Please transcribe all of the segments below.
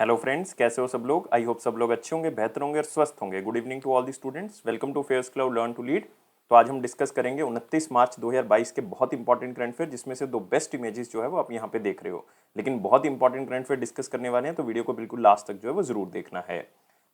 Hello friends, कैसे हो सब लोग। आई होप सब लोग अच्छे होंगे, बेहतर होंगे और स्वस्थ होंगे। Good evening to all the students, welcome to fairs club learn to lead. तो आज हम डिस्कस करेंगे 29 मार्च 2022 के बहुत इंपॉर्टेंट करंट अफेयर, जिसमें से दो बेस्ट इमेजेस जो है वो आप यहाँ पे देख रहे हो। लेकिन बहुत इंपॉर्टेंट करंट अफेयर डिस्कस करने वाले हैं, तो वीडियो को बिल्कुल लास्ट तक जो है वो जरूर देखना है।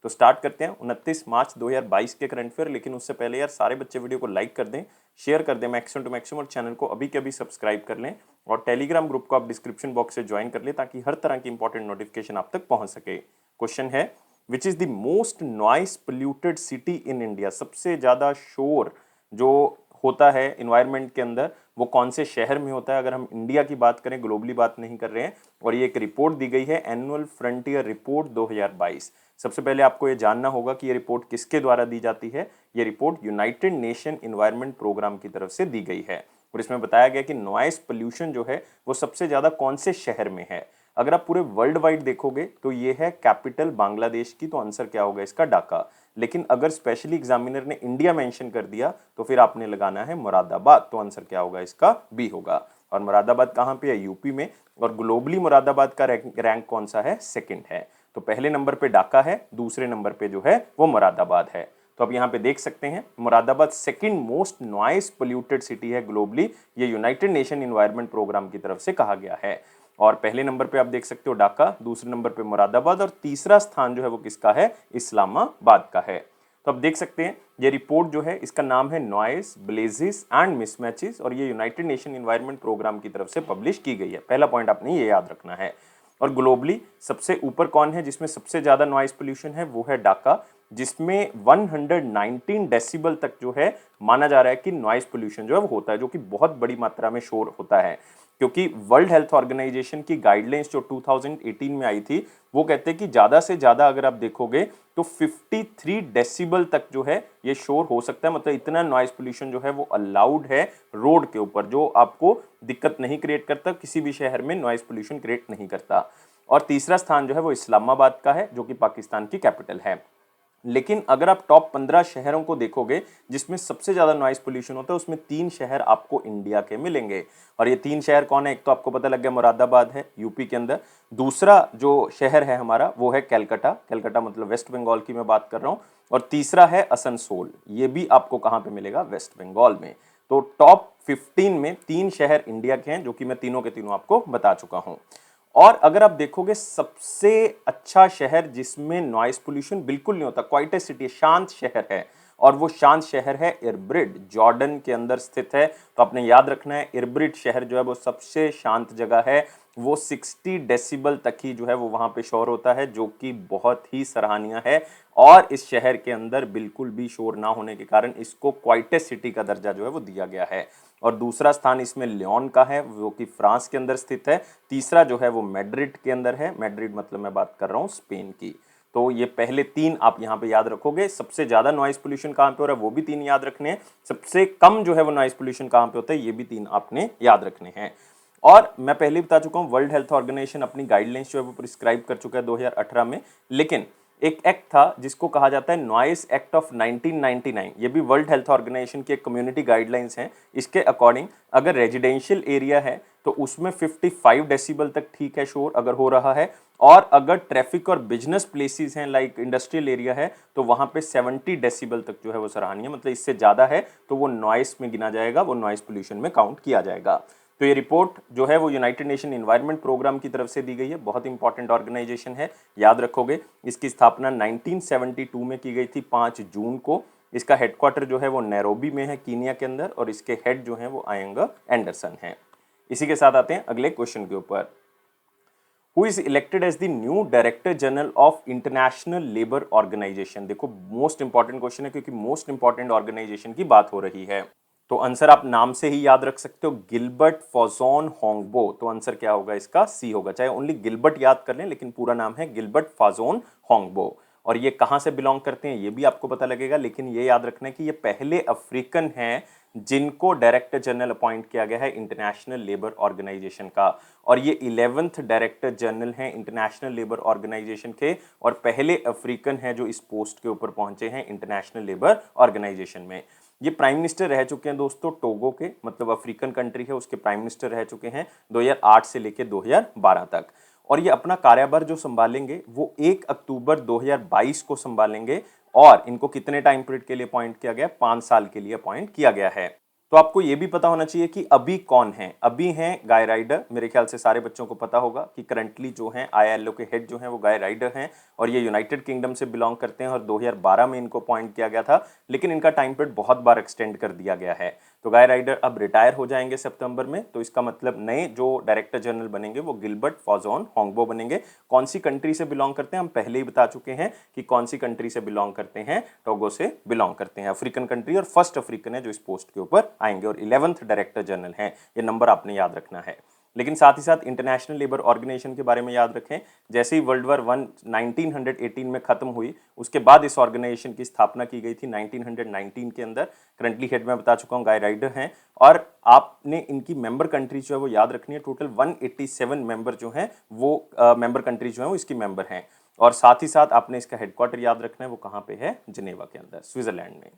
तो स्टार्ट करते हैं 29 मार्च 2022 के करंट अफेयर। लेकिन उससे पहले यार सारे बच्चे वीडियो को लाइक कर दें, शेयर कर दें मैक्सिमम टू मैक्सिमम, और चैनल को अभी के अभी सब्सक्राइब कर लें। और टेलीग्राम ग्रुप को आप डिस्क्रिप्शन बॉक्स से ज्वाइन कर लें, ताकि हर तरह की इंपॉर्टेंट नोटिफिकेशन आप तक पहुंच सके। क्वेश्चन है, which is the most noise polluted city in India. सबसे ज्यादा शोर जो होता है इन्वायरमेंट के अंदर, वो कौन से शहर में होता है। अगर हम इंडिया की बात करें, ग्लोबली बात नहीं कर रहे हैं। और ये एक रिपोर्ट दी गई है, एनुअल फ्रंटियर रिपोर्ट 2022। सबसे पहले आपको ये जानना होगा कि ये रिपोर्ट किसके द्वारा दी जाती है। ये report United Nation environment programme की तरफ से दी गई है। और इसमें बताया गया कि नॉइस पोल्यूशन जो है वो सबसे ज्यादा कौन से शहर में है। अगर आप पूरे वर्ल्ड वाइड देखोगे तो ये है कैपिटल बांग्लादेश की, तो आंसर क्या होगा इसका, ढाका। लेकिन अगर स्पेशली एग्जामिनर ने इंडिया मेंशन कर दिया तो फिर आपने लगाना है मुरादाबाद, तो आंसर क्या होगा इसका, बी होगा। और मुरादाबाद कहां पे है, यूपी में। और ग्लोबली मुरादाबाद का रैंक कौन सा है, सेकंड है। तो पहले नंबर पे ढाका है, दूसरे नंबर पे जो है वो मुरादाबाद है। तो अब यहाँ पे देख सकते हैं Moradabad second most noise polluted city है ग्लोबली। ये यूनाइटेड नेशन इन्वायरमेंट प्रोग्राम की तरफ से कहा गया है। और पहले नंबर पे आप देख सकते हो ढाका, दूसरे नंबर पे मुरादाबाद, और तीसरा स्थान जो है वो किसका है, इस्लामाबाद का है। तो अब देख सकते हैं ये रिपोर्ट जो है, इसका नाम है नॉइस, ब्लेजेस एंड मिसमैचेस, और ये यूनाइटेड नेशन इन्वायरमेंट प्रोग्राम की तरफ से पब्लिश की गई है। पहला पॉइंट आपने ये याद रखना है। और ग्लोबली सबसे ऊपर कौन है जिसमें सबसे ज्यादा नॉइस पोल्यूशन है, वो है ढाका, जिसमें 119 डेसिबल तक जो है माना जा रहा है कि नॉइस पोल्यूशन जो है वो होता है, जो कि बहुत बड़ी मात्रा में शोर होता है। क्योंकि वर्ल्ड हेल्थ ऑर्गेनाइजेशन की गाइडलाइंस जो 2018 में आई थी, वो कहते हैं कि ज्यादा से ज्यादा अगर आप देखोगे तो 53 डेसिबल तक जो है ये शोर हो सकता है। मतलब इतना नॉइस पोल्यूशन जो है वो अलाउड है रोड के ऊपर, जो आपको दिक्कत नहीं क्रिएट करता, किसी भी शहर में नॉइस पोल्यूशन क्रिएट नहीं करता। और तीसरा स्थान जो है वो इस्लामाबाद का है, जो कि पाकिस्तान की कैपिटल है। लेकिन अगर आप टॉप 15 शहरों को देखोगे जिसमें सबसे ज्यादा नॉइस पोल्यूशन होता है, उसमें 3 शहर आपको इंडिया के मिलेंगे। और ये 3 शहर कौन है, एक तो आपको पता लग गया मुरादाबाद है यूपी के अंदर। दूसरा जो शहर है हमारा वो है कैलकाटा, कैलकाटा मतलब वेस्ट बंगाल की मैं बात कर रहा हूं। और तीसरा है असनसोल, ये भी आपको कहां पे मिलेगा, वेस्ट बंगाल में। तो टॉप 15 में 3 शहर इंडिया के हैं, जो कि मैं तीनों के तीनों आपको बता चुका हूं। और अगर आप देखोगे सबसे अच्छा शहर जिसमें नॉइस पोल्यूशन बिल्कुल नहीं होता, क्वाइट ए सिटी, शांत शहर है, और वो शांत शहर है इरब्रिड, जॉर्डन के अंदर स्थित है। तो आपने याद रखना है इरब्रिड शहर जो है वो सबसे शांत जगह है। वो 60 डेसिबल तक ही जो है वो वहां पे शोर होता है, जो कि बहुत ही सराहनीय है। और इस शहर के अंदर बिल्कुल भी शोर ना होने के कारण इसको क्वाइट ए सिटी का दर्जा जो है वो दिया गया है। और दूसरा स्थान इसमें लियोन का है, जो कि फ्रांस के अंदर स्थित है। तीसरा जो है वो मैड्रिड के अंदर है, मैड्रिड मतलब मैं बात कर रहा हूँ स्पेन की। तो ये पहले 3 आप यहाँ पे याद रखोगे। सबसे ज्यादा नॉइस पोल्यूशन कहाँ पे हो रहा है, वो भी 3 याद रखने हैं। सबसे कम जो है वो नॉइस पोल्यूशन कहाँ पे होता है, ये भी 3 आपने याद रखने हैं। और मैं पहले बता चुका हूँ, वर्ल्ड हेल्थ ऑर्गेनाइजेशन अपनी गाइडलाइंस जो है वो प्रिस्क्राइब कर चुका है 2018 में। लेकिन एक एक्ट था जिसको कहा जाता है नॉइस एक्ट ऑफ 1999, ये भी वर्ल्ड हेल्थ ऑर्गेनाइजेशन की एक कम्युनिटी गाइडलाइंस हैं। इसके अकॉर्डिंग अगर रेजिडेंशियल एरिया है तो उसमें 55 डेसिबल तक ठीक है शोर अगर हो रहा है। और अगर ट्रैफिक और बिजनेस प्लेसेस हैं, लाइक इंडस्ट्रियल एरिया है, तो वहां पे 70 डेसिबल तक जो है वो सराहनीय, मतलब इससे ज्यादा है तो वो नॉइस में गिना जाएगा, वो नॉइस पोल्यूशन में काउंट किया जाएगा। तो ये रिपोर्ट जो है वो यूनाइटेड नेशन इन्वायरमेंट प्रोग्राम की तरफ से दी गई है, बहुत इंपॉर्टेंट ऑर्गेनाइजेशन है, याद रखोगे। इसकी स्थापना 1972 में की गई थी, 5 जून को। इसका हेडक्वार्टर जो है वो नैरोबी में है, कीनिया के अंदर, और इसके हेड जो है वो आयंग एंडरसन है। इसी के साथ आते हैं अगले क्वेश्चन के ऊपर। Who is elected as the new director general of international labour organisation. देखो मोस्ट इंपॉर्टेंट क्वेश्चन है, क्योंकि मोस्ट इंपॉर्टेंट ऑर्गेनाइजेशन की बात हो रही है। तो आंसर आप नाम से ही याद रख सकते हो, गिलबर्ट फॉजोन होंगबो। तो आंसर क्या होगा इसका, सी होगा। चाहे ओनली गिलबर्ट याद कर लें, लेकिन पूरा नाम है गिलबर्ट फॉजोन होंगबो। और ये कहां से बिलोंग करते हैं ये भी आपको पता लगेगा, लेकिन ये याद रखना है कि ये पहले अफ्रीकन हैं जिनको डायरेक्टर जनरल अपॉइंट किया गया है इंटरनेशनल लेबर ऑर्गेनाइजेशन का। और ये 11th डायरेक्टर जनरल हैं इंटरनेशनल लेबर ऑर्गेनाइजेशन के, और पहले अफ्रीकन हैं जो इस पोस्ट के ऊपर पहुंचे हैं इंटरनेशनल लेबर ऑर्गेनाइजेशन में। ये प्राइम मिनिस्टर रह चुके हैं दोस्तों टोगो के, मतलब अफ्रीकन कंट्री है, उसके प्राइम मिनिस्टर रह चुके हैं 2008 से लेकर 2012 तक। और ये अपना कार्यभार जो संभालेंगे वो 1 अक्टूबर 2022 को संभालेंगे और इनको कितने टाइम पीरियड के लिए अपॉइंट किया गया? 5 साल के लिए अपॉइंट किया गया है। तो आपको ये भी पता होना चाहिए कि अभी कौन है। अभी हैं गाय राइडर, मेरे ख्याल से सारे बच्चों को पता होगा कि करंटली जो हैं ILO के हेड जो हैं वो गाय राइडर हैं और ये यूनाइटेड किंगडम से बिलोंग करते हैं और 2012 में इनको अपॉइंट किया गया था, लेकिन इनका टाइम पीरियड बहुत बार एक्सटेंड कर दिया गया है। तो गाय राइडर अब रिटायर हो जाएंगे सितंबर में, तो इसका मतलब नए जो डायरेक्टर जनरल बनेंगे वो गिलबर्ट फॉजोन होंगबो बनेंगे। कौन सी कंट्री से बिलोंग करते हैं हम पहले ही बता चुके हैं कि कौन सी कंट्री से बिलोंग करते हैं, टोगो से बिलोंग करते हैं, अफ्रीकन कंट्री, और फर्स्ट अफ्रीकन है जो इस पोस्ट के ऊपर आएंगे और 11th डायरेक्टर जनरल हैं। ये नंबर आपने याद रखना है। लेकिन साथ ही साथ इंटरनेशनल लेबर ऑर्गेनाइजेशन के बारे में याद रखें। जैसे ही वर्ल्ड वार 1 1918 में खत्म हुई, उसके बाद इस ऑर्गेनाइजेशन की स्थापना की गई थी 1919 के अंदर। करंटली हेड में बता चुका हूं गाय राइडर हैं और आपने इनकी मेंबर कंट्री जो है वो याद रखनी है। टोटल 187 मेंबर जो हैं वो मेंबर कंट्री जो है वो इसकी मेंबर हैं। और साथ ही साथ आपने इसका हेडक्वार्टर याद रखना है, वो कहाँ पे है? जिनेवा के अंदर, स्विट्जरलैंड में।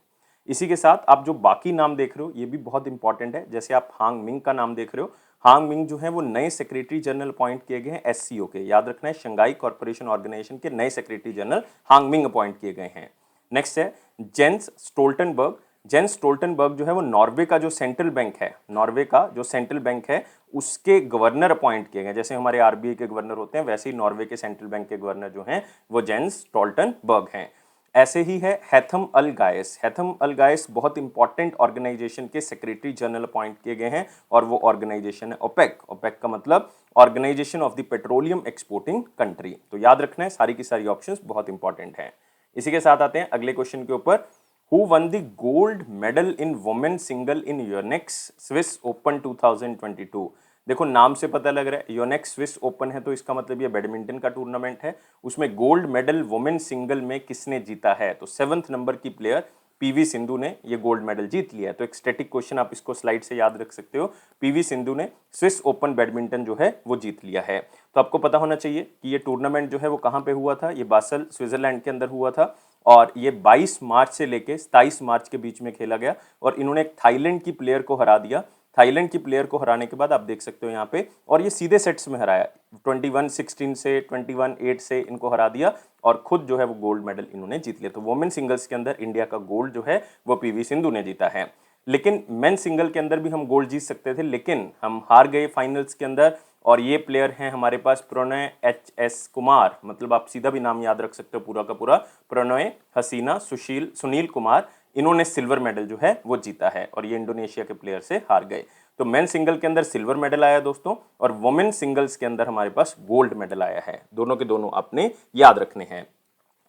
इसी के साथ आप जो बाकी नाम देख रहे हो ये भी बहुत इंपॉर्टेंट है। जैसे आप हांग मिंग का नाम देख रहे हो, हांग मिंग जो है वो नए सेक्रेटरी जनरल अपॉइंट किए गए हैं SCO के, याद रखना है, शंघाई कॉर्पोरेशन ऑर्गेनाइजेशन के नए secretary general Hong Ming appoint किए गए हैं। नेक्स्ट है जेंस स्टोल्टनबर्ग। जेंस स्टोल्टनबर्ग जो है वो नॉर्वे का जो सेंट्रल बैंक है, नॉर्वे का जो सेंट्रल बैंक है उसके गवर्नर अपॉइंट किए गए। जैसे हमारे RBI के गवर्नर होते हैं, वैसे ही नॉर्वे के सेंट्रल बैंक के गवर्नर जो हैं वो जेंस स्टोल्टनबर्ग हैं। ऐसे ही है हैथम अल गायस। हैथम अल गायस बहुत इंपॉर्टेंट ऑर्गेनाइजेशन के सेक्रेटरी जनरल अपॉइंट किए गए हैं और वो ऑर्गेनाइजेशन है ओपेक। ओपेक का मतलब organisation of the petroleum exporting country. तो याद रखना है, सारी की सारी ऑप्शंस बहुत इंपॉर्टेंट हैं। इसी के साथ आते हैं अगले क्वेश्चन के ऊपर। Who one the gold medal in women single in Yonex Swiss open 2022? देखो नाम से पता लग रहा है योनेक्स स्विस ओपन है, तो इसका मतलब ये बैडमिंटन का टूर्नामेंट है। उसमें गोल्ड मेडल वुमेन सिंगल में किसने जीता है? तो 7th नंबर की प्लेयर PV सिंधु ने ये गोल्ड मेडल जीत लिया है। तो एक स्टैटिक क्वेश्चन आप इसको स्लाइड से याद रख सकते हो। PV सिंधु ने स्विस ओपन बैडमिंटन जो है वो जीत लिया है। तो आपको पता होना चाहिए कि ये टूर्नामेंट जो है वो कहाँ पे हुआ था? ये बासल स्विट्जरलैंड के अंदर हुआ था और ये 22 मार्च से लेके 27 मार्च के बीच में खेला गया और इन्होंने एक थाईलैंड की प्लेयर को हरा दिया। थाईलैंड की प्लेयर को हराने के बाद आप देख सकते हो यहाँ पे, और ये सीधे सेट्स में हराया, 21-16 से 21-8 से इनको हरा दिया और खुद जो है वो गोल्ड मेडल इन्होंने जीत लिया। तो वुमेन सिंगल्स के अंदर इंडिया का गोल्ड जो है वो PV सिंधु ने जीता है। लेकिन मेन सिंगल के अंदर भी हम गोल्ड जीत सकते थे, लेकिन हम हार गए फाइनल्स के अंदर। और ये प्लेयर हैं हमारे पास प्रणय HS कुमार, मतलब आप सीधा भी नाम याद रख सकते हो पूरा का पूरा, प्रणय हसीना सुनील कुमार। इन्होंने सिल्वर मेडल जो है वो जीता है और ये इंडोनेशिया के प्लेयर से हार गए। तो मेन सिंगल के अंदर सिल्वर मेडल आया दोस्तों, और वुमेन सिंगल्स के अंदर हमारे पास गोल्ड मेडल आया है। दोनों के दोनों आपने याद रखने हैं।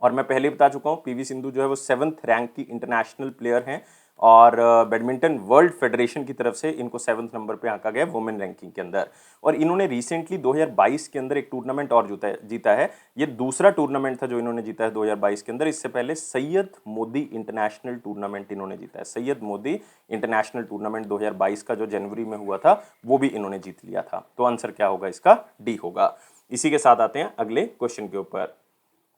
और मैं पहले बता चुका हूँ PV सिंधु जो है वो 7th रैंक की इंटरनेशनल प्लेयर हैं और बैडमिंटन वर्ल्ड फेडरेशन की तरफ से इनको 7th नंबर पे आंका गया वुमेन रैंकिंग के अंदर। और इन्होंने रिसेंटली 2022 के अंदर एक टूर्नामेंट और जीता है। ये दूसरा टूर्नामेंट था जो इन्होंने जीता है 2022 के अंदर। इससे पहले सैयद मोदी इंटरनेशनल टूर्नामेंट इन्होंने जीता है। सैयद मोदी इंटरनेशनल टूर्नामेंट 2022 का जो जनवरी में हुआ था वो भी इन्होंने जीत लिया था। तो आंसर क्या होगा इसका? D होगा। इसी के साथ आते हैं अगले क्वेश्चन के ऊपर।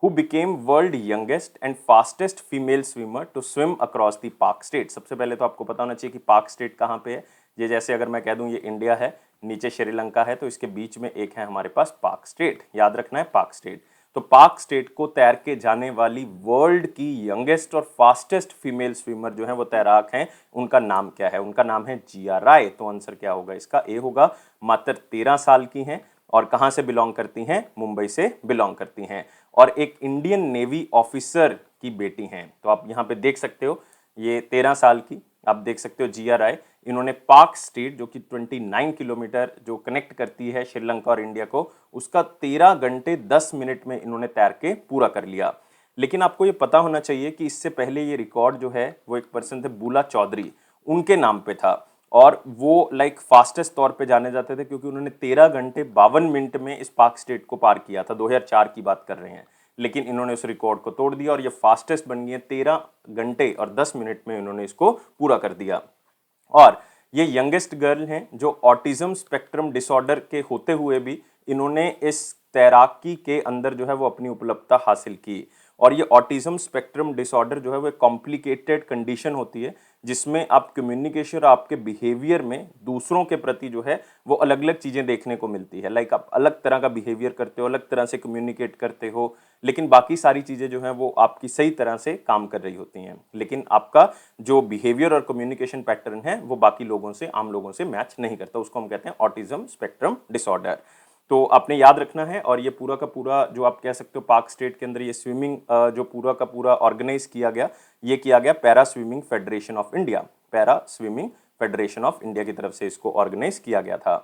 Who became world youngest and fastest female swimmer to swim across the Park State? सबसे पहले तो आपको पता होना चाहिए कि पार्क स्टेट कहाँ पे है। ये जैसे अगर मैं कह दूं ये इंडिया है, नीचे श्रीलंका है, तो इसके बीच में एक है हमारे पास पार्क स्टेट। याद रखना है पार्क स्टेट। तो पार्क स्टेट को तैर के जाने वाली वर्ल्ड की यंगेस्ट और फास्टेस्ट फीमेल स्विमर जो है वो तैराक हैं, उनका नाम क्या है? उनका नाम है जिया राय। तो आंसर क्या होगा इसका? A होगा। मात्र 13 साल की हैं और कहाँ से बिलोंग करती हैं? मुंबई से बिलोंग करती हैं और एक इंडियन नेवी ऑफिसर की बेटी हैं। तो आप यहाँ पे देख सकते हो ये 13 साल की, आप देख सकते हो जिया राय। इन्होंने पार्क स्टेट जो कि 29 किलोमीटर जो कनेक्ट करती है श्रीलंका और इंडिया को, उसका 13 घंटे 10 मिनट में इन्होंने तैर के पूरा कर लिया। लेकिन आपको ये पता होना चाहिए कि इससे पहले ये रिकॉर्ड जो है वो एक पर्सन थे बुला चौधरी, उनके नाम पे था और वो लाइक फास्टेस्ट तौर पे जाने जाते थे क्योंकि उन्होंने 13 घंटे 52 मिनट में इस पार्क स्टेट को पार किया था। 2004 की बात कर रहे हैं, लेकिन इन्होंने उस रिकॉर्ड को तोड़ दिया और ये फास्टेस्ट बन गई। 13 घंटे और 10 मिनट में इन्होंने इसको पूरा कर दिया। और ये यंगेस्ट गर्ल हैं जो ऑटिज्म स्पेक्ट्रम डिसऑर्डर के होते हुए भी इन्होंने इस तैराकी के अंदर जो है वो अपनी उपलब्धता हासिल की। और ये ऑटिज्म स्पेक्ट्रम डिसऑर्डर जो है वो एक कॉम्प्लिकेटेड कंडीशन होती है जिसमें आप कम्युनिकेशन और आपके बिहेवियर में दूसरों के प्रति जो है वो अलग अलग चीज़ें देखने को मिलती है। लाइक आप अलग तरह का बिहेवियर करते हो, अलग तरह से कम्युनिकेट करते हो, लेकिन बाकी सारी चीज़ें जो हैं वो आपकी सही तरह से काम कर रही होती हैं, लेकिन आपका जो बिहेवियर और कम्युनिकेशन पैटर्न है वो बाकी लोगों से, आम लोगों से मैच नहीं करता। उसको हम कहते हैं ऑटिज्म स्पेक्ट्रम डिसऑर्डर। तो आपने याद रखना है। और ये पूरा का पूरा जो आप कह सकते हो पार्क स्टेट के अंदर ये स्विमिंग जो पूरा का पूरा ऑर्गेनाइज किया गया, ये किया गया para swimming federation of India, para swimming federation of India की तरफ से इसको ऑर्गेनाइज किया गया था।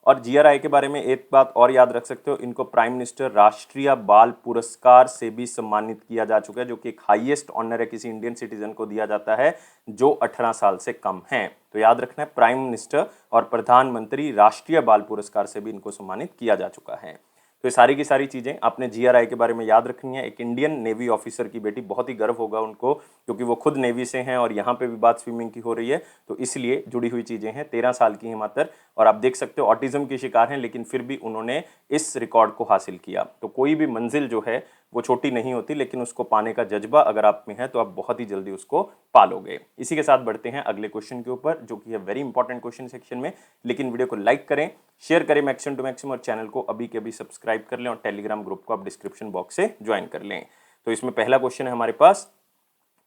और जीआरआई के बारे में एक बात और याद रख सकते हो, इनको प्राइम मिनिस्टर राष्ट्रीय बाल पुरस्कार से भी सम्मानित किया जा चुका है, जो कि एक हाईएस्ट ऑनर है किसी इंडियन सिटीजन को दिया जाता है जो 18 साल से कम है। तो याद रखना है, प्राइम मिनिस्टर और प्रधानमंत्री राष्ट्रीय बाल पुरस्कार से भी इनको सम्मानित किया जा चुका है। तो ये सारी की सारी चीज़ें आपने जीआरआई के बारे में याद रखनी है। एक इंडियन नेवी ऑफिसर की बेटी, बहुत ही गर्व होगा उनको क्योंकि वो खुद नेवी से हैं और यहाँ पे भी बात स्विमिंग की हो रही है, तो इसलिए जुड़ी हुई चीज़ें हैं। 13 साल की हैं मात्र, और आप देख सकते हो ऑटिज्म की शिकार हैं, लेकिन फिर भी उन्होंने इस रिकॉर्ड को हासिल किया। तो कोई भी मंजिल जो है वो छोटी नहीं होती, लेकिन उसको पाने का जज्बा अगर आप में है तो आप बहुत ही जल्दी उसको पालोगे। इसी के साथ बढ़ते हैं अगले क्वेश्चन के ऊपर, जो कि है वेरी इंपॉर्टेंट क्वेश्चन सेक्शन में। लेकिन वीडियो को लाइक करें, शेयर करें मैक्सिमम टू मैक्सिमम, और चैनल को अभी के अभी सब्सक्राइब कर लें, और टेलीग्राम ग्रुप को आप डिस्क्रिप्शन बॉक्स से ज्वाइन कर लें। तो इसमें पहला क्वेश्चन है हमारे पास,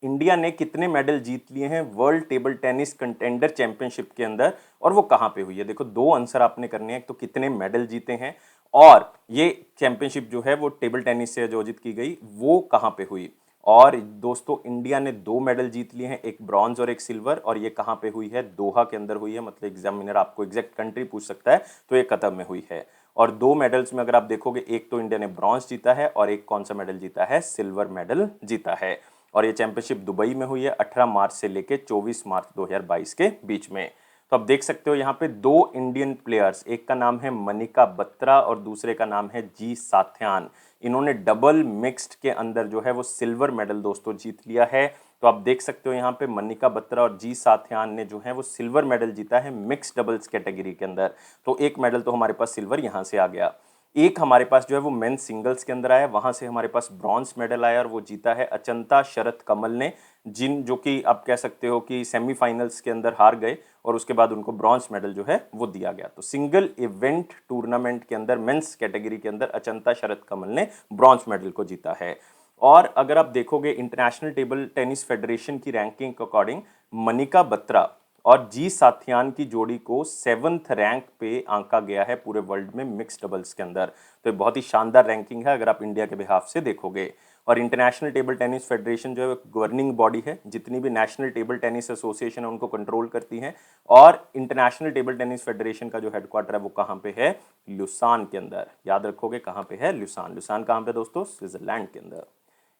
इंडिया ने कितने मेडल जीत लिए हैं world table tennis contender championship के अंदर, और वो कहां पे हुई है? देखो, दो आंसर आपने करने हैं, एक तो कितने मेडल जीते हैं, और ये चैंपियनशिप जो है वो टेबल टेनिस से आयोजित की गई, वो कहां पे हुई। और दोस्तों, इंडिया ने 2 मेडल जीत लिए हैं, एक ब्रॉन्ज और एक सिल्वर, और ये कहां पे हुई है? दोहा के अंदर हुई है। मतलब एग्जामिनर आपको एग्जैक्ट कंट्री पूछ सकता है, तो ये कतर में हुई है। और 2 मेडल्स में अगर आप देखोगे, एक तो इंडिया ने ब्रॉन्ज जीता है और एक कौन सा मेडल जीता है? सिल्वर मेडल जीता है। और ये चैंपियनशिप दुबई में हुई है 18 मार्च से लेके 24 मार्च 2022 के बीच में। तो आप देख सकते हो यहाँ पे 2 इंडियन प्लेयर्स, एक का नाम है मनिका बत्रा और दूसरे का नाम है जी साथ्यान। इन्होंने डबल मिक्स्ड के अंदर जो है वो सिल्वर मेडल दोस्तों जीत लिया है। तो आप देख सकते हो यहाँ पे मनिका बत्रा और जी साथ्यान ने जो है वो सिल्वर मेडल जीता है मिक्स्ड डबल्स कैटेगरी के अंदर। तो एक मेडल तो हमारे पास सिल्वर यहाँ से आ गया। एक हमारे पास जो है वो मेंस सिंगल्स के अंदर आया, वहां से हमारे पास ब्रॉन्ज मेडल आया, और वो जीता है अचंता शरत कमल ने, जो कि आप कह सकते हो कि सेमीफाइनल्स के अंदर हार गए, और उसके बाद उनको ब्रॉन्ज मेडल जो है वो दिया गया। तो सिंगल इवेंट टूर्नामेंट के अंदर मेंस कैटेगरी के अंदर अचंता शरत कमल ने ब्रॉन्ज मेडल को जीता है। और अगर आप देखोगे इंटरनेशनल टेबल टेनिस फेडरेशन की रैंकिंग के अकॉर्डिंग, मनिका बत्रा और जी साथियान की जोड़ी को 7th रैंक पे आंका गया है पूरे वर्ल्ड में मिक्स डबल्स के अंदर। तो बहुत ही शानदार रैंकिंग है अगर आप इंडिया के बिहाफ से देखोगे। और इंटरनेशनल टेबल टेनिस फेडरेशन जो है गवर्निंग बॉडी है, जितनी भी नेशनल टेबल टेनिस एसोसिएशन है उनको कंट्रोल करती है। और इंटरनेशनल टेबल टेनिस फेडरेशन का जो हेडक्वार्टर है वो कहाँ पे है? लुसान के अंदर। याद रखोगे कहाँ पे है? लुसान। लुसान कहाँ पे दोस्तों? स्विट्जरलैंड के अंदर।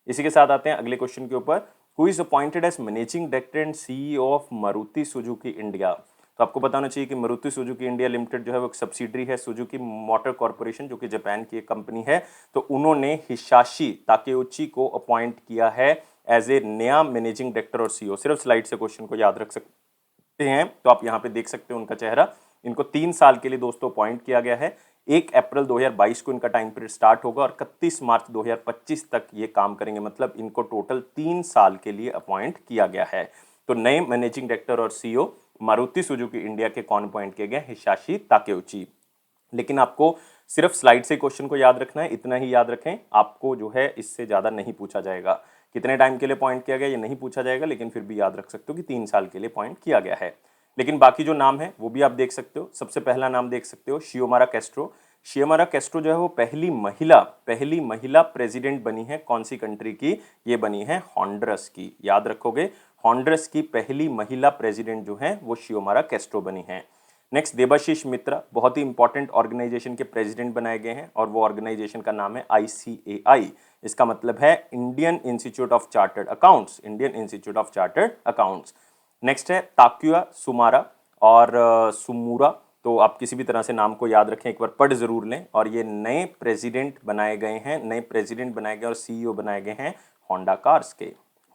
इसी के साथ आते हैं अगले क्वेश्चन के ऊपर, who is appointed as managing director and CEO of Maruti Suzuki India. तो आपको पता होना चाहिए कि मारुति सुजुकी इंडिया लिमिटेड जो है वो एक सब्सिडरी है सुजुकी मोटर कॉर्पोरेशन, जो कि जापान की एक कंपनी है। तो उन्होंने हिसाशी ताकेउची को अपॉइंट किया है एज ए नया मैनेजिंग डायरेक्टर और सीईओ। सिर्फ स्लाइड से क्वेश्चन को याद रख सकते हैं, तो आप यहाँ पे देख सकते हो उनका चेहरा। इनको 3 साल के लिए दोस्तों अपॉइंट किया गया है। 1 अप्रैल 2022 को इनका टाइम पीरियड स्टार्ट होगा और 31 मार्च 2025 तक ये काम करेंगे। मतलब इनको टोटल 3 साल के लिए अपॉइंट किया गया है। तो नए मैनेजिंग डायरेक्टर और सीईओ मारुति सुजुकी इंडिया के कौन अपॉइंट किए गए? हिसाशी ताकेउची। लेकिन आपको सिर्फ स्लाइड से क्वेश्चन को याद रखना है, इतना ही याद रखें। आपको जो है इससे ज़्यादा नहीं पूछा जाएगा। कितने टाइम के लिए पॉइंट किया गया ये नहीं पूछा जाएगा, लेकिन फिर भी याद रख सकते हो कि 3 साल के लिए पॉइंट किया गया है। लेकिन बाकी जो नाम है वो भी आप देख सकते हो। सबसे पहला नाम देख सकते हो शियोमारा कैस्ट्रो। शियोमारा कैस्ट्रो जो है वो पहली महिला प्रेसिडेंट बनी है। कौन सी कंट्री की? ये बनी है हॉन्डरस की। याद रखोगे, हॉन्डरस की पहली महिला प्रेसिडेंट जो है वो शियोमारा कैस्ट्रो बनी है। नेक्स्ट देबाशीष मित्रा, बहुत ही इंपॉर्टेंट ऑर्गेनाइजेशन के प्रेसिडेंट बनाए गए हैं, और वो ऑर्गेनाइजेशन का नाम है ICAI। इसका मतलब है Indian institute of chartered accounts, Indian institute of chartered accounts. Next है ताक्युआ सुमारा और सुमूरा। तो आप किसी भी तरह से नाम को याद रखें, एक बार पढ़ जरूर लें। और ये नए प्रेसिडेंट बनाए गए हैं, नए प्रेसिडेंट बनाए गए और सीईओ बनाए गए हैं होंडा कार्स के,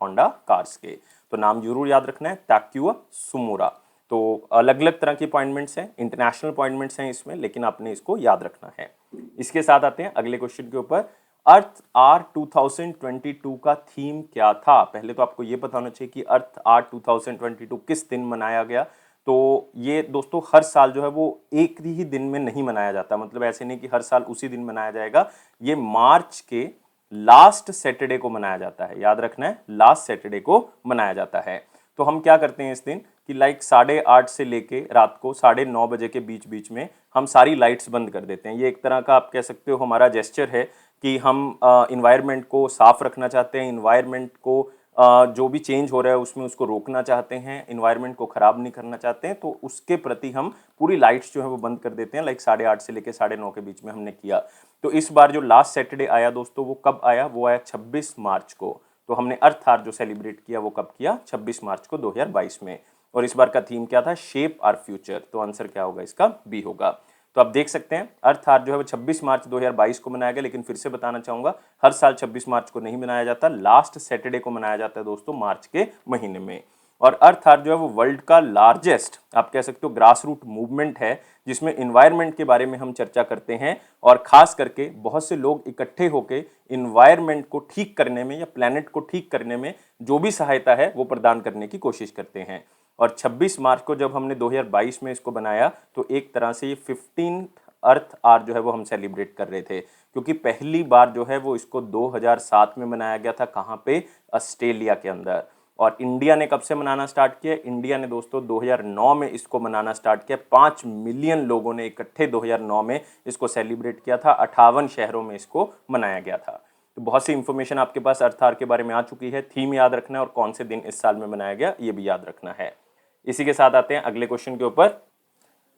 होंडा कार्स के। तो नाम जरूर याद रखना है, ताक्युआ सुमूरा। तो अलग अलग तरह की अपॉइंटमेंट्स हैं, इंटरनेशनल अपॉइंटमेंट्स हैं इसमें, लेकिन आपने इसको याद रखना है। इसके साथ आते हैं अगले क्वेश्चन के ऊपर। अर्थ आर 2022 का थीम क्या था? पहले तो आपको ये पता होना चाहिए कि अर्थ आर 2022 किस दिन मनाया गया। तो ये दोस्तों हर साल जो है वो एक ही दिन में नहीं मनाया जाता, मतलब ऐसे नहीं कि हर साल उसी दिन मनाया जाएगा। ये मार्च के लास्ट सैटरडे को मनाया जाता है, याद रखना है, लास्ट सैटरडे को मनाया जाता है। तो हम क्या करते हैं इस दिन कि लाइक 8:30 से लेके रात को 9:30 बजे के बीच बीच में हम सारी लाइट्स बंद कर देते हैं। ये एक तरह का आप कह सकते हो हमारा जेस्चर है कि हम इन्वायरमेंट को साफ रखना चाहते हैं, इन्वायरमेंट को जो भी चेंज हो रहा है उसमें उसको रोकना चाहते हैं, इन्वायरमेंट को खराब नहीं करना चाहते हैं, तो उसके प्रति हम पूरी लाइट्स जो है वो बंद कर देते हैं। लाइक 8:30 से लेके 9:30 के बीच में हमने किया। तो इस बार जो लास्ट सैटरडे आया दोस्तों वो कब आया? वो आया 26 मार्च को। तो हमने अर्थ आवर जो सेलिब्रेट किया वो कब किया? 26 मार्च को 2022 में। और इस बार का थीम क्या था? Shape our future. तो आंसर क्या होगा इसका? बी होगा। तो आप देख सकते हैं अर्थ आवर जो है वो 26 मार्च 2022 को मनाया गया, लेकिन फिर से बताना चाहूंगा हर साल 26 मार्च को नहीं मनाया जाता, लास्ट सैटरडे को मनाया जाता है दोस्तों मार्च के महीने में। और अर्थ आवर जो है वो वर्ल्ड का लार्जेस्ट आप कह सकते हो ग्रास रूट मूवमेंट है, जिसमें इन्वायरमेंट के बारे में हम चर्चा करते हैं और खास करके बहुत से लोग इकट्ठे होकर इन्वायरमेंट को ठीक करने में या प्लैनेट को ठीक करने में जो भी सहायता है वो प्रदान करने की कोशिश करते हैं। और 26 मार्च को जब हमने 2022 में इसको बनाया तो एक तरह से ये 15th अर्थ आवर जो है वो हम सेलिब्रेट कर रहे थे, क्योंकि पहली बार जो है वो इसको 2007 में मनाया गया था। कहाँ पे? ऑस्ट्रेलिया के अंदर। और इंडिया ने कब से मनाना स्टार्ट किया? इंडिया ने दोस्तों 2009 में इसको मनाना स्टार्ट किया। 5 मिलियन लोगों ने इकट्ठे 2009 में इसको सेलिब्रेट किया था। 58 शहरों में इसको मनाया गया था। तो बहुत सी इंफॉर्मेशन आपके पास अर्थ आवर के बारे में आ चुकी है। थीम याद रखना है और कौन से दिन इस साल में मनाया गया ये भी याद रखना है। इसी के साथ आते हैं अगले क्वेश्चन के ऊपर।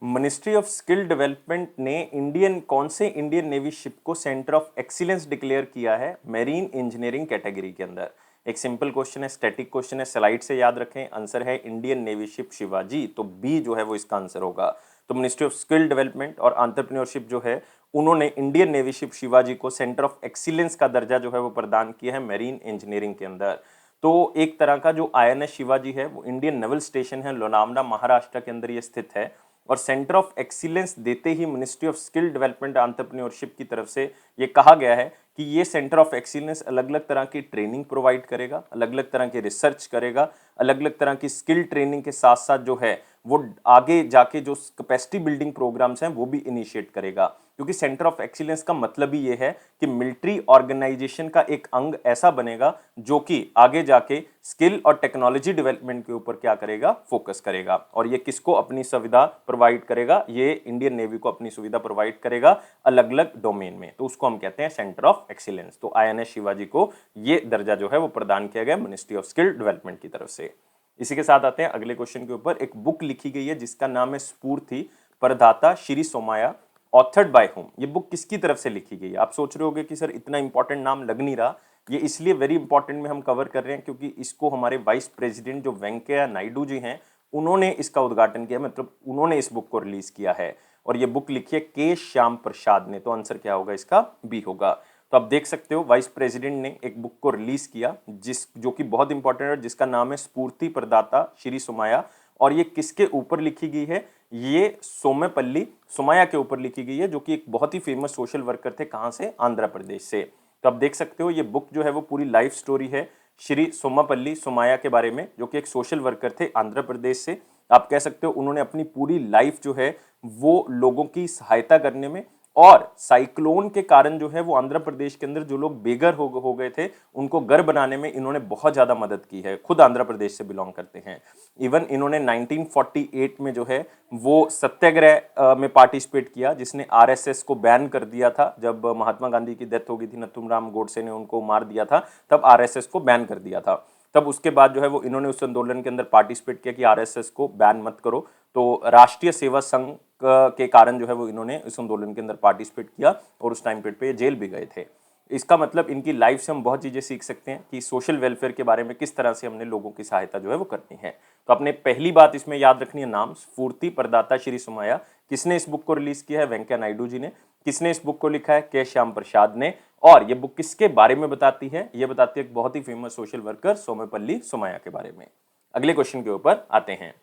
मिनिस्ट्री ऑफ स्किल डेवलपमेंट ने कौन से इंडियन नेवी शिप को सेंटर ऑफ एक्सीलेंस डिक्लेयर किया है मेरीन इंजीनियरिंग कैटेगरी के अंदर? एक सिंपल क्वेश्चन है, स्टैटिक क्वेश्चन है, स्लाइड से याद रखें। आंसर है इंडियन नेवी शिप शिवाजी। तो बी जो है वो इसका आंसर होगा। तो मिनिस्ट्री ऑफ स्किल डेवलपमेंट और एंटरप्रेन्योरशिप जो है उन्होंने इंडियन नेवी शिप शिवाजी को सेंटर ऑफ एक्सीलेंस का दर्जा जो है वो प्रदान किया है मेरीन इंजीनियरिंग के अंदर। तो एक तरह का जो INS शिवाजी है वो इंडियन नेवल स्टेशन है, लोनावला महाराष्ट्र के अंदर ये स्थित है। और सेंटर ऑफ एक्सीलेंस देते ही ministry of skill development entrepreneurship की तरफ से ये कहा गया है कि ये सेंटर ऑफ एक्सीलेंस अलग अलग तरह की ट्रेनिंग प्रोवाइड करेगा, अलग अलग तरह की रिसर्च करेगा, अलग अलग तरह की स्किल ट्रेनिंग के साथ साथ जो है वो आगे जाके जो कैपेसिटी बिल्डिंग प्रोग्राम्स हैं वो भी इनिशिएट करेगा। क्योंकि सेंटर ऑफ एक्सीलेंस का मतलब ही ये है कि मिलिट्री ऑर्गेनाइजेशन का एक अंग ऐसा बनेगा जो कि आगे जाके स्किल और टेक्नोलॉजी डेवलपमेंट के ऊपर क्या करेगा? फोकस करेगा। और ये किसको अपनी सुविधा प्रोवाइड करेगा? ये इंडियन नेवी को अपनी सुविधा प्रोवाइड करेगा अलग अलग डोमेन में। तो उसको हम कहते हैं सेंटर ऑफ एक्सीलेंस। तो INS शिवाजी को ये दर्जा जो है वो प्रदान किया गया मिनिस्ट्री ऑफ स्किल डेवलपमेंट की तरफ से। इसी के साथ आते हैं अगले क्वेश्चन के ऊपर। एक बुक लिखी गई है जिसका नाम है स्फूर्ति प्रदाता Shri Somaiya, authored bye home. ये बुक किसकी तरफ से लिखी गई है? आप सोच रहे होगे कि सर इतना इंपॉर्टेंट नाम लग नहीं रहा। ये इसलिए वेरी इंपॉर्टेंट में हम कवर कर रहे हैं क्योंकि इसको हमारे वाइस प्रेसिडेंट जो वेंकैया नायडू जी हैं उन्होंने इसका उद्घाटन किया, मतलब उन्होंने इस बुक को रिलीज किया है। और ये बुक लिखी है के श्याम प्रसाद ने। तो आंसर क्या होगा इसका? बी होगा। तो आप देख सकते हो वाइस प्रेसिडेंट ने एक बुक को रिलीज किया जो कि बहुत इंपॉर्टेंट है, जिसका नाम है स्फूर्ति प्रदाता श्री सोमाया। और ये किसके ऊपर लिखी गई है? ये सोमेपल्ली सोमाया के ऊपर लिखी गई है, जो कि एक बहुत ही फेमस सोशल वर्कर थे। कहां से? आंध्र प्रदेश से। तो आप देख सकते हो ये बुक जो है वो पूरी लाइफ स्टोरी है श्री सोमापल्ली सोमाया के बारे में, जो कि एक सोशल वर्कर थे आंध्र प्रदेश से। आप कह सकते हो उन्होंने अपनी पूरी लाइफ जो है वो लोगों की सहायता करने में, और साइक्लोन के कारण जो है वो आंध्र प्रदेश के अंदर जो लोग बेघर हो गए थे उनको घर बनाने में इन्होंने बहुत ज्यादा मदद की है। खुद आंध्र प्रदेश से बिलोंग करते हैं। इवन इन्होंने 1948 में जो है वो सत्याग्रह में पार्टिसिपेट किया, जिसने RSS को बैन कर दिया था। जब महात्मा गांधी की डेथ हो गई थी, नथुराम गोडसे ने उनको मार दिया था, तब RSS को बैन कर दिया था। तब उसके बाद जो है वो इन्होंने उस आंदोलन के अंदर पार्टिसिपेट किया कि RSS को बैन मत करो। तो राष्ट्रीय सेवा संघ के कारण जो है वो इन्होंने इस आंदोलन के अंदर पार्टिसिपेट किया और उस टाइम पे जेल भी गए थे। इसका मतलब इनकी लाइफ से हम बहुत चीजें सीख सकते हैं कि सोशल वेलफेयर के बारे में किस तरह से हमने लोगों की सहायता जो है वो करनी है। तो अपने पहली बात इसमें याद रखनी है, नाम स्फूर्ति प्रदाता श्री सोमाया। किसने इस बुक को रिलीज किया है? वेंकैया नायडू जी ने। किसने इस बुक को लिखा है? के श्याम प्रसाद ने। और ये बुक किसके बारे में बताती है? ये बताती है एक बहुत ही famous social worker Somepalli Somaya के बारे में। अगले क्वेश्चन के ऊपर आते हैं।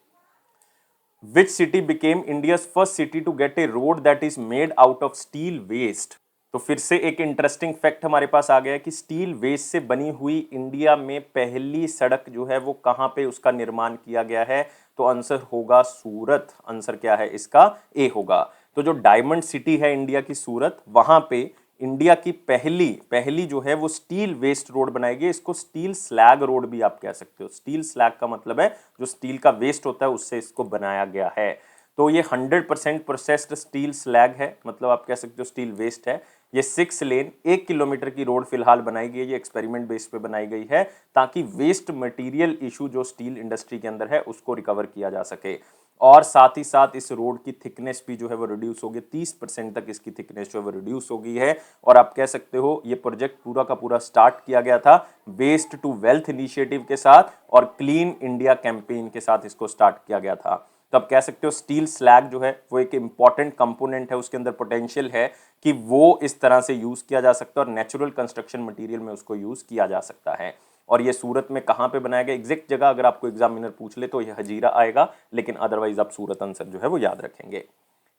Which city became India's first city to get a road that is made out of steel waste. तो फिर से एक इंटरेस्टिंग फैक्ट हमारे पास आ गया कि स्टील वेस्ट से बनी हुई इंडिया में पहली सड़क जो है वो कहां पे उसका निर्माण किया गया है, तो आंसर होगा सूरत। आंसर क्या है इसका? ए होगा। तो जो डायमंड सिटी है इंडिया की सूरत, वहां पे इंडिया की पहली पहली जो है वो स्टील वेस्ट रोड बनाई गई। इसको स्टील स्लैग रोड भी आप कह सकते हो। स्टील स्लैग का मतलब है जो स्टील का वेस्ट होता है उससे इसको बनाया गया है। तो ये 100% प्रोसेस्ड स्टील स्लैग है, मतलब आप कह सकते हो स्टील वेस्ट है। ये 6 लेन 1 किलोमीटर की रोड फिलहाल बनाई गई है। ये एक्सपेरिमेंट बेस पे बनाई गई है ताकि वेस्ट मटेरियल इशू जो स्टील इंडस्ट्री के अंदर है उसको रिकवर किया जा सके। और साथ ही साथ इस रोड की थिकनेस भी जो है वो रिड्यूस हो गई, 30% तक इसकी थिकनेस जो है वो रिड्यूस हो गई है। और आप कह सकते हो ये प्रोजेक्ट पूरा का पूरा स्टार्ट किया गया था वेस्ट टू वेल्थ इनिशिएटिव के साथ और क्लीन इंडिया कैंपेन के साथ इसको स्टार्ट किया गया था। तो आप कह सकते हो स्टील स्लैग जो है वो एक इंपॉर्टेंट कंपोनेंट है, उसके अंदर पोटेंशियल है कि वो इस तरह से यूज किया जा सकता है और नेचुरल कंस्ट्रक्शन मटेरियल में उसको यूज किया जा सकता है। और ये सूरत में कहां पे बनाया गया, एग्जैक्ट जगह अगर आपको एग्जामिनर पूछ ले तो ये हजीरा आएगा, लेकिन अदरवाइज आप सूरत आंसर जो है वो याद रखेंगे।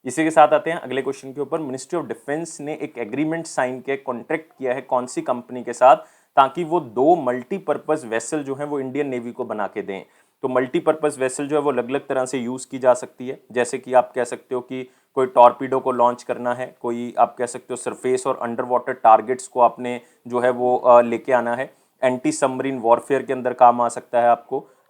इसी के साथ आते हैं अगले क्वेश्चन के ऊपर। मिनिस्ट्री ऑफ डिफेंस ने एक एग्रीमेंट साइन किया, कॉन्ट्रैक्ट किया है कौन सी कंपनी के साथ, ताकि वो 2 मल्टीपर्पज वेसल जो है वो इंडियन नेवी को बना के दें। तो मल्टीपर्पज वेसल जो है वो अलग अलग तरह से यूज की जा सकती है, जैसे कि आप कह सकते हो कि कोई टॉर्पीडो को लॉन्च करना है, कोई आप कह सकते हो सरफेस और अंडर वाटर टारगेट्स को आपने जो है वो लेके आना है, एंटी सबमरीन वॉरफेयर के अंदर काम आ सकता है।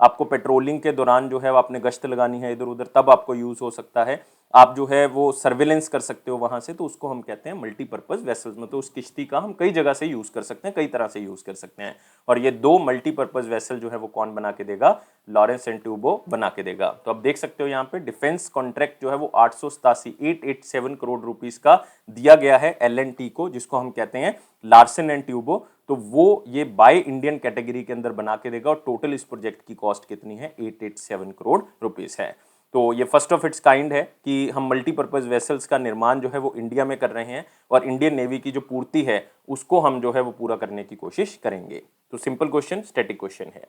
आपको पेट्रोलिंग के दौरान जो है वो आपने गश्त लगानी है इधर उधर, तब आपको यूज हो सकता है। आप जो है वो सर्वेलेंस कर सकते हो वहां से, तो उसको हम कहते हैं मल्टीपर्पज वेसल्स। मतलब उस किश्ती का हम कई जगह से यूज कर सकते हैं, कई तरह से यूज कर सकते हैं। और ये 2 मल्टीपर्पज वेसल जो है वो कौन बना के देगा? लॉरेंस एंड ट्यूबो बना के देगा। तो आप देख सकते हो यहाँ पे डिफेंस कॉन्ट्रैक्ट जो है वो 887 करोड़ रुपीस का दिया गया है L&T को, जिसको हम कहते हैं लार्सन एंड ट्यूबो। तो वो ये बाय इंडियन कैटेगरी के अंदर बना के देगा और टोटल इस प्रोजेक्ट की कॉस्ट कितनी है? 887 करोड़ रुपीस है। तो ये फर्स्ट ऑफ इट्स काइंड है कि हम मल्टीपर्पज वेसल्स का निर्माण जो है वो इंडिया में कर रहे हैं और इंडियन नेवी की जो पूर्ति है उसको हम जो है वो पूरा करने की कोशिश करेंगे। तो सिंपल क्वेश्चन, स्टैटिक क्वेश्चन है।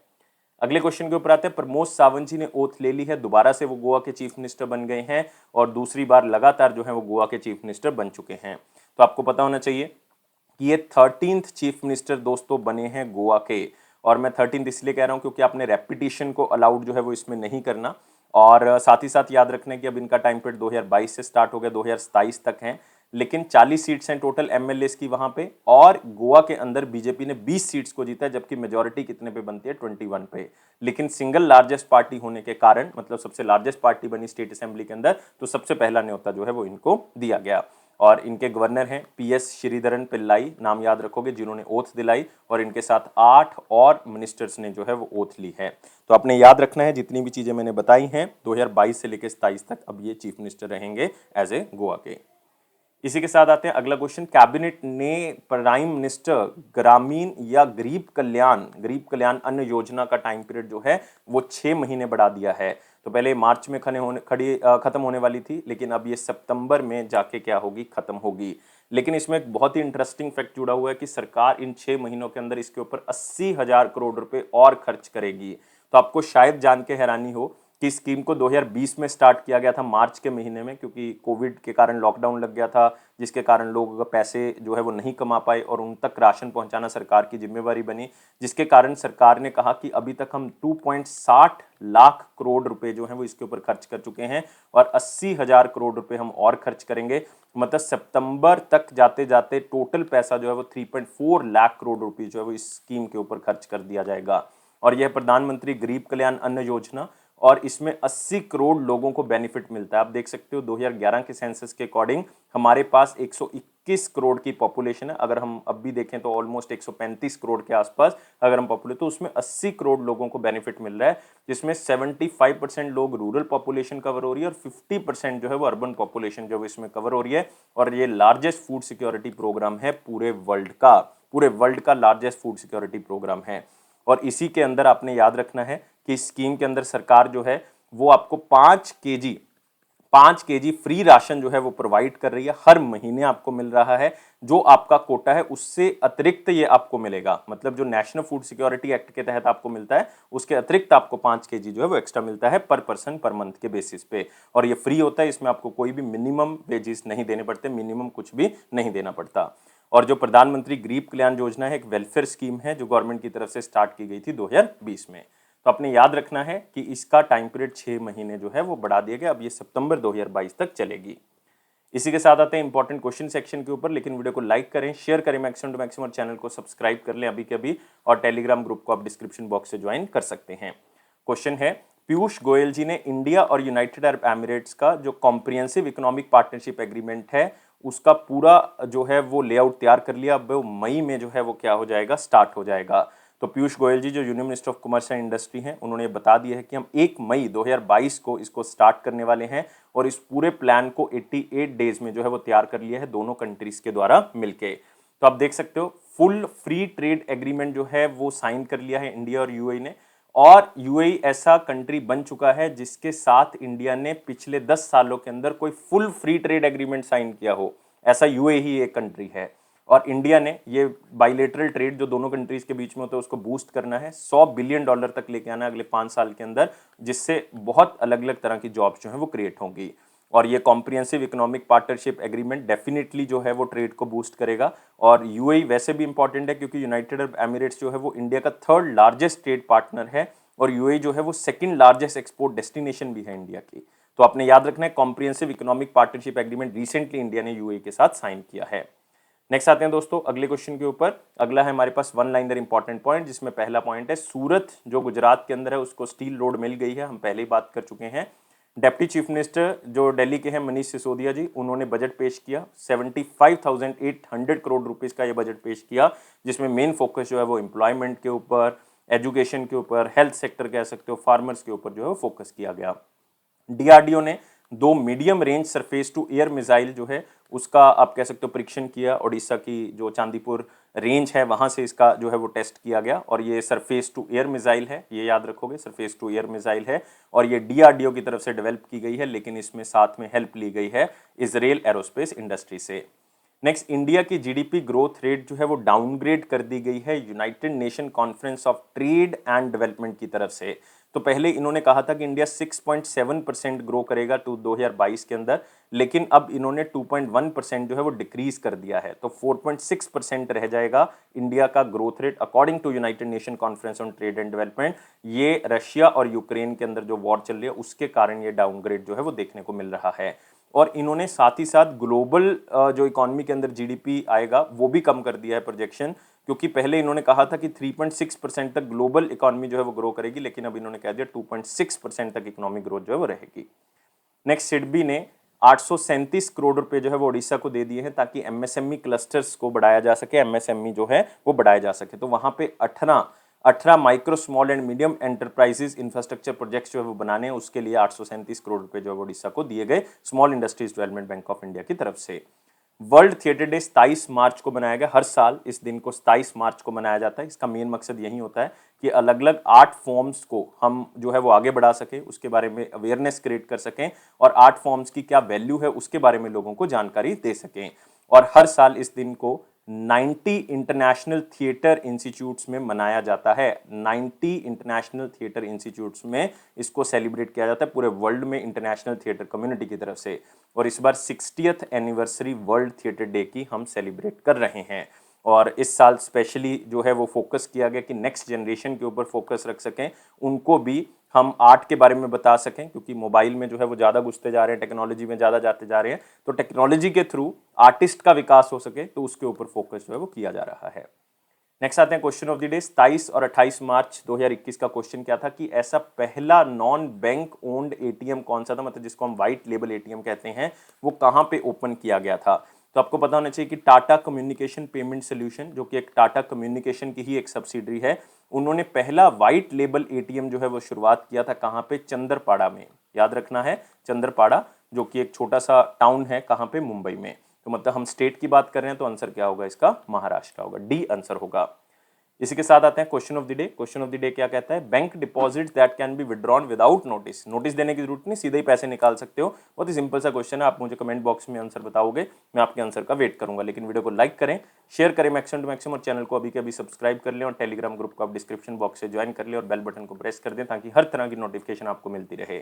अगले क्वेश्चन के ऊपर आते हैं। प्रमोद सावंत जी ने ओथ ले ली है, दोबारा से वो गोवा के चीफ मिनिस्टर बन गए हैं और दूसरी बार लगातार जो है वो गोवा के चीफ मिनिस्टर बन चुके हैं। तो आपको पता होना चाहिए कि ये 13th चीफ मिनिस्टर दोस्तों बने हैं गोवा के। और मैं 13th इसलिए कह रहा हूं क्योंकि आपने रेपिटेशन को अलाउड जो है वो इसमें नहीं करना। और साथ ही साथ याद रखने कि अब इनका टाइम पीरियड 2022 से स्टार्ट हो गया, 2027 तक है। लेकिन 40 सीट्स हैं टोटल एमएलएस की वहां पे, और गोवा के अंदर बीजेपी ने 20 सीट्स को जीता है, जबकि मेजोरिटी कितने पे बनती है? 21 पे। लेकिन सिंगल लार्जेस्ट पार्टी होने के कारण, मतलब सबसे लार्जेस्ट पार्टी बनी स्टेट असेंबली के अंदर, तो सबसे पहला न्योता जो है वो इनको दिया गया। और इनके गवर्नर हैं PS श्रीधरन पिल्लाई, नाम याद रखोगे, जिन्होंने ओथ दिलाई, और इनके साथ 8 और मिनिस्टर्स ने जो है वो ओथ ली है। तो आपने याद रखना है जितनी भी चीजें मैंने बताई हैं 2022 से लेकर 27 तक, अब ये चीफ मिनिस्टर रहेंगे एज ए गोवा के। इसी के साथ आते हैं अगला क्वेश्चन। कैबिनेट ने प्राइम मिनिस्टर ग्रामीण या गरीब कल्याण अन्न योजना का टाइम पीरियड जो है वो 6 महीने बढ़ा दिया है। तो पहले मार्च में खत्म होने वाली थी, लेकिन अब ये सितंबर में जाके क्या होगी? खत्म होगी। लेकिन इसमें एक बहुत ही इंटरेस्टिंग फैक्ट जुड़ा हुआ है कि सरकार इन 6 महीनों के अंदर इसके ऊपर 80,000 करोड़ रुपए और खर्च करेगी। तो आपको शायद जान के हैरानी हो कि स्कीम को 2020 में स्टार्ट किया गया था मार्च के महीने में, क्योंकि कोविड के कारण लॉकडाउन लग गया था, जिसके कारण लोग पैसे जो है वो नहीं कमा पाए और उन तक राशन पहुंचाना सरकार की जिम्मेवारी बनी, जिसके कारण सरकार ने कहा कि अभी तक हम 2.60 लाख करोड़ रुपए जो है वो इसके ऊपर खर्च कर चुके हैं और 80,000 करोड़ रुपए हम और खर्च करेंगे। मतलब सितंबर तक जाते जाते टोटल पैसा जो है वो 3.4 लाख करोड़ रुपए जो है वो इस स्कीम के ऊपर खर्च कर दिया जाएगा। और यह प्रधानमंत्री गरीब कल्याण अन्न योजना, और इसमें 80 करोड़ लोगों को बेनिफिट मिलता है। आप देख सकते हो 2011 के सेंसस के अकॉर्डिंग हमारे पास 121 करोड़ की पॉपुलेशन है। अगर हम अब भी देखें तो ऑलमोस्ट 135 करोड़ के आसपास अगर हम पॉपुलेशन, तो उसमें 80 करोड़ लोगों को बेनिफिट मिल रहा है, जिसमें 75% लोग रूरल पॉपुलेशन कवर हो रही है और 50% जो है वो अर्बन पॉपुलेशन जो है इसमें कवर हो रही है। और ये लार्जेस्ट फूड सिक्योरिटी प्रोग्राम है पूरे वर्ल्ड का लार्जेस्ट फूड सिक्योरिटी प्रोग्राम है। और इसी के अंदर आपने याद रखना है कि स्कीम के अंदर सरकार जो है वो आपको 5 kg फ्री राशन जो है वो प्रोवाइड कर रही है, हर महीने आपको मिल रहा है। जो आपका कोटा है उससे अतिरिक्त ये आपको मिलेगा, मतलब जो नेशनल फूड सिक्योरिटी एक्ट के तहत आपको मिलता है उसके अतिरिक्त आपको 5 kg जो है वो एक्स्ट्रा मिलता है पर पर्सन पर मंथ के बेसिस पे, और ये फ्री होता है। इसमें आपको कोई भी मिनिमम वेजेस नहीं देने पड़ते, मिनिमम कुछ भी नहीं देना पड़ता। और जो प्रधानमंत्री गरीब कल्याण योजना है, एक वेलफेयर स्कीम है जो गवर्नमेंट की तरफ से स्टार्ट की गई थी 2020 में। तो आपने याद रखना है कि इसका टाइम पीरियड 6 महीने जो है वो बढ़ा दिया गया, अब ये सितंबर 2022 तक चलेगी। इसी के साथ आते हैं इंपॉर्टेंट क्वेश्चन सेक्शन के ऊपर, लेकिन वीडियो को लाइक करें, शेयर करें मैक्सिमम टू मैक्सिमम, और चैनल को सब्सक्राइब कर लें अभी के अभी, और टेलीग्राम ग्रुप को आप डिस्क्रिप्शन बॉक्स से ज्वाइन कर सकते हैं। क्वेश्चन है, पीयूष गोयल जी ने इंडिया और यूनाइटेड अरब एमिरेट्स का जो कॉम्प्रिहेंसिव इकोनॉमिक पार्टनरशिप एग्रीमेंट है उसका पूरा जो है वो लेआउट तैयार कर लिया। अब वो मई में जो है वो क्या हो जाएगा, स्टार्ट हो जाएगा। तो पीयूष गोयल जी जो union minister of commerce and industry हैं, उन्होंने बता दिया है कि हम 1 मई 2022 को इसको स्टार्ट करने वाले हैं, और इस पूरे प्लान को 88 डेज में जो है वो तैयार कर लिया है दोनों कंट्रीज के द्वारा मिलके। तो आप देख सकते हो फुल फ्री ट्रेड एग्रीमेंट जो है वो साइन कर लिया है इंडिया और यूएई ने, और यूएई ऐसा कंट्री बन चुका है जिसके साथ इंडिया ने पिछले 10 सालों के अंदर कोई full free trade agreement sign किया हो, ऐसा यूएई ही एक कंट्री है। और इंडिया ने ये बाइलेटरल ट्रेड जो दोनों कंट्रीज के बीच में होता है उसको बूस्ट करना है, $100 बिलियन तक लेके आना है अगले 5 साल के अंदर, जिससे बहुत अलग अलग तरह की जॉब्स जो है वो क्रिएट होंगी। और ये comprehensive economic partnership agreement definitely जो है वो ट्रेड को बूस्ट करेगा। और यूएई वैसे भी इंपॉर्टेंट है क्योंकि यूनाइटेड अरब एमिरेट्स जो है वो इंडिया का 3rd लार्जेस्ट ट्रेड पार्टनर है, और यूएई जो है वो 2nd लार्जेस्ट एक्सपोर्ट डेस्टिनेशन भी है इंडिया की। तो आपने याद रखना है comprehensive economic partnership agreement recently India ने यूएई के साथ साइन किया है। नेक्स्ट आते हैं दोस्तों अगले क्वेश्चन के ऊपर। अगला है हमारे पास वन लाइनर इंपॉर्टेंट पॉइंट, जिसमें पहला पॉइंट है सूरत जो गुजरात के अंदर है उसको स्टील रोड मिल गई है, हम पहले ही बात कर चुके हैं। डेप्टी चीफ मिनिस्टर जो दिल्ली के हैं मनीष सिसोदिया जी, उन्होंने बजट पेश किया, 75,800 करोड़ रुपीस का ये बजट पेश किया, जिसमें मेन फोकस जो है वो एम्प्लॉयमेंट के ऊपर, एजुकेशन के ऊपर, हेल्थ सेक्टर कह सकते हो, फार्मर्स के ऊपर जो है फोकस किया गया। डीआरडीओ ने 2 medium range surface to air missile जो है उसका आप कह सकते हो परीक्षण किया, ओडिशा की जो चांदीपुर रेंज है वहां से इसका जो है वो टेस्ट किया गया, और ये सरफेस टू एयर मिसाइल है, ये याद रखोगे सरफेस टू एयर मिसाइल है, और ये डीआरडीओ की तरफ से डेवलप की गई है, लेकिन इसमें साथ में हेल्प ली गई है इजराइल एरोस्पेस इंडस्ट्री से। नेक्स्ट, इंडिया की जीडीपी ग्रोथ रेट जो है वो डाउनग्रेड कर दी गई है United Nation conference of trade and development की तरफ से। तो पहले इन्होंने कहा था कि इंडिया 6.7% ग्रो करेगा 2022 के अंदर, लेकिन अब इन्होंने 2.1% जो है वो डिक्रीज कर दिया है, तो 4.6% रह जाएगा इंडिया का growth rate according to United Nation conference on trade and development. ये रशिया और यूक्रेन के अंदर जो वॉर चल रही है उसके कारण ये डाउनग्रेड जो है वो देखने को मिल रहा है। और इन्होंने साथ ही साथ ग्लोबल जो इकोनॉमी के अंदर जीडीपी आएगा वो भी कम कर दिया है प्रोजेक्शन, क्योंकि पहले इन्होंने कहा था कि 3.6% तक ग्लोबल इकोनॉमी जो है वो ग्रो करेगी, लेकिन अब इन्होंने कह दिया 2.6% तक इकोनॉमिक ग्रोथ जो है वो रहेगी। नेक्स्ट, सिडबी ने 837 करोड़ रुपए जो है वो ओडिशा को दे दिए हैं ताकि एमएसएमई क्लस्टर्स को बढ़ाया जा सके, एमएसएमई जो है वो बढ़ाया जा सके। तो वहां पे 18 micro small and medium enterprises infrastructure projects जो है वो बनाने हैं, उसके लिए 837 करोड़ रुपए जो है ओडिशा को दिए गए small industries development bank of India की तरफ से। वर्ल्ड थिएटर डे 27 मार्च को मनाया गया, हर साल इस दिन को 27 मार्च को मनाया जाता है। इसका मेन मकसद यही होता है कि अलग अलग आर्ट फॉर्म्स को हम जो है वो आगे बढ़ा सकें, उसके बारे में अवेयरनेस क्रिएट कर सकें, और आर्ट फॉर्म्स की क्या वैल्यू है उसके बारे में लोगों को जानकारी दे सकें। और हर साल इस दिन को 90 इंटरनेशनल थिएटर इंस्टीट्यूट्स में मनाया जाता है, 90 इंटरनेशनल थिएटर इंस्टीट्यूट्स में इसको सेलिब्रेट किया जाता है पूरे वर्ल्ड में इंटरनेशनल थिएटर कम्युनिटी की तरफ से। और इस बार 60th anniversary world theatre day की हम सेलिब्रेट कर रहे हैं, और इस साल स्पेशली जो है वो फोकस किया गया कि नेक्स्ट जनरेशन के ऊपर फोकस रख सकें, उनको भी हम आर्ट के बारे में बता सकें, क्योंकि मोबाइल में जो है वो ज़्यादा घुसते जा रहे हैं, टेक्नोलॉजी में ज़्यादा जाते जा रहे हैं, तो टेक्नोलॉजी के थ्रू आर्टिस्ट का विकास हो सके तो उसके ऊपर फोकस जो है वो किया जा रहा है। नेक्स्ट आते हैं क्वेश्चन ऑफ द डे। 27 और 28 मार्च 2021 का क्वेश्चन क्या था कि ऐसा पहला नॉन बैंक ओन्ड एटीएम कौन सा था, मतलब जिसको हम व्हाइट लेबल एटीएम कहते हैं, वो कहां पे ओपन किया गया था। तो आपको पता होना चाहिए कि टाटा कम्युनिकेशन पेमेंट सोल्यूशन, जो कि एक टाटा कम्युनिकेशन की ही एक सब्सिडरी है, उन्होंने पहला व्हाइट लेबल एटीएम जो है वो शुरुआत किया था कहां पे, चंद्रपाड़ा में। याद रखना है चंद्रपाड़ा, जो कि एक छोटा सा टाउन है कहां पे, मुंबई में। तो मतलब हम स्टेट की बात कर रहे हैं तो आंसर क्या होगा इसका, महाराष्ट्र का होगा, डी आंसर होगा। इसी के साथ आते हैं question of the day. Question of the day क्या कहता है? Bank deposit that can be withdrawn without notice. Notice देने की जरूरत नहीं, सीधे ही पैसे निकाल सकते हो। बहुत ही सिंपल सा क्वेश्चन है, आप मुझे कमेंट बॉक्स में आंसर बताओगे, मैं आपके आंसर का वेट करूंगा। लेकिन वीडियो को लाइक करें, शेयर करें मैक्सिमम टू मैक्सिमम, और चैनल को अभी के अभी सब्सक्राइब कर लें, और टेलीग्राम ग्रुप को आप डिस्क्रिप्शन बॉक्स से ज्वाइन कर लें, और बेल बटन को प्रेस कर दें ताकि हर तरह की नोटिफिकेशन आपको मिलती रहे।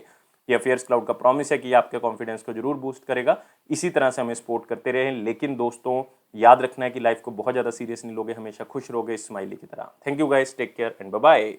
ये अफेयर्स क्लाउड का प्रॉमिस है कि आपके कॉन्फिडेंस को जरूर बूस्ट करेगा। इसी तरह से हमें सपोर्ट करते रहें, लेकिन दोस्तों याद रखना है कि लाइफ को बहुत ज्यादा सीरियस नहीं लोगे, हमेशा खुश रहोगे स्माइली की तरह। Thank you guys, take care and bye bye.